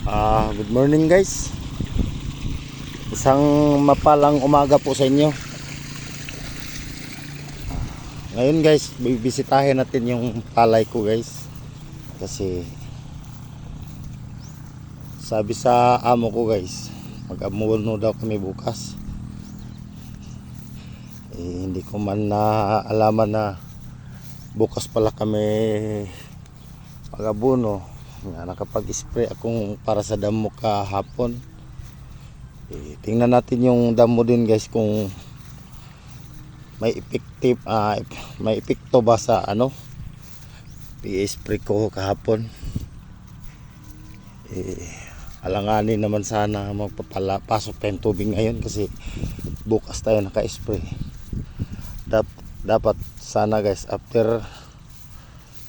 Good morning guys. Isang mapalang umaga po sa inyo. Ngayon guys, bibisitahin natin yung palay ko guys. Kasi sabi sa amo ko guys, mag-amuno daw kami bukas. Hindi ko man naalaman na bukas pala kami mag-abuno. Nakapag-spray akong para sa damo kahapon. Tingnan natin yung damo din guys kung may effective may epekto ba sa i-spray ko kahapon. Alanganin naman sana magpapasok tayong tubig ngayon kasi bukas tayo naka-spray. Dapat sana guys after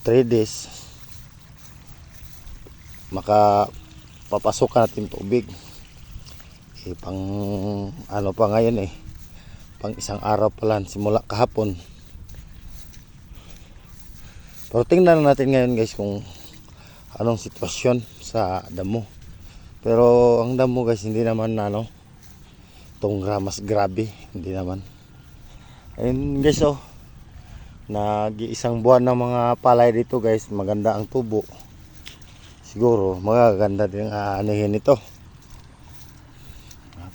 3 days makapapasok natin tubig. Pang pa ngayon pang isang araw pa lang simula kahapon. Pero tingnan natin ngayon guys kung anong sitwasyon sa damo. Pero ang damo guys hindi naman mas grabe, hindi naman. Ayun guys, nag-iisang buwan ng mga palay dito guys, maganda ang tubo. Siguro magaganda din ang anihin ito.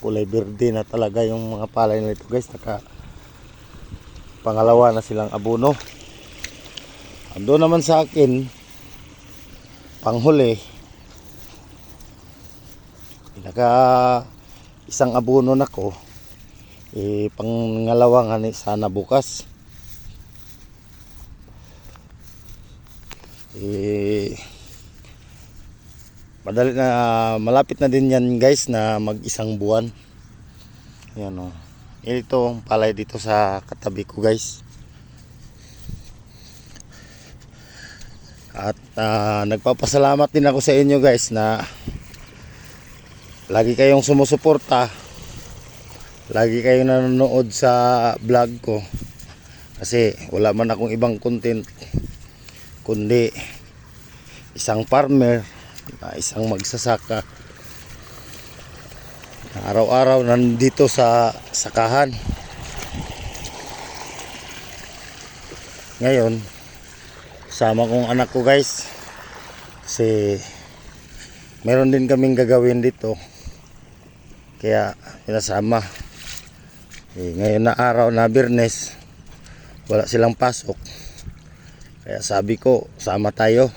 Kulay berde na talaga yung mga palay nito guys. Pangalawa na silang abono. Ando naman sa akin panghuli, isang abono na ko. Pangalawa nga sana bukas. Madali na, malapit na din yan guys na mag-isang buwan. Yan ito ang palay dito sa katabi ko guys. At nagpapasalamat din ako sa inyo guys na lagi kayong sumusuporta. Lagi kayong nanonood sa vlog ko. Kasi wala man akong ibang content kundi isang farmer, isang magsasaka, araw-araw nandito sa sakahan. Ngayon sama kong anak ko guys kasi meron din kaming gagawin dito kaya pinasama. Ngayon na araw na Biyernes, wala silang pasok kaya sabi ko sama tayo.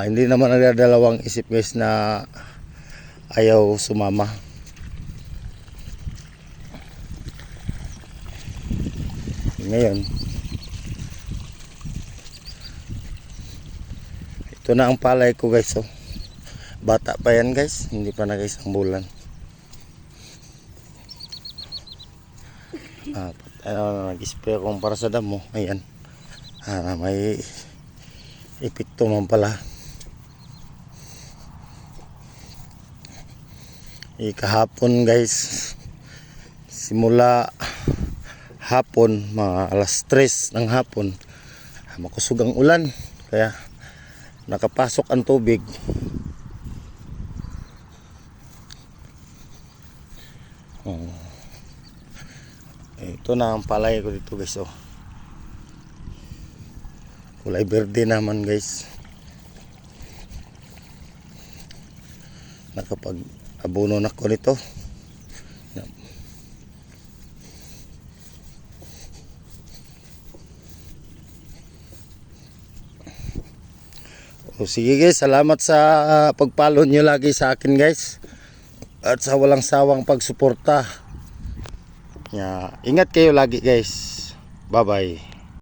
Hindi naman nagdadalawang isip guys na ayaw sumama. Ngayon ito na ang palay ko guys. Bata pa yan guys, hindi pa nag-isang bulan. Nag-spray akong para sa damo. Ayan, may epekto man pala. Kahapon guys, simula hapon mga alas 3 ng hapon, makusog ang ulan kaya nakapasok ang tubig. Ito na ang palay ko dito guys. Kulay berde naman guys. Nakapag-abono na ko nito. Sige guys, salamat sa pag-follow nyo lagi sa akin guys. At sa walang sawang pagsuporta. Ingat kayo lagi guys. Bye bye.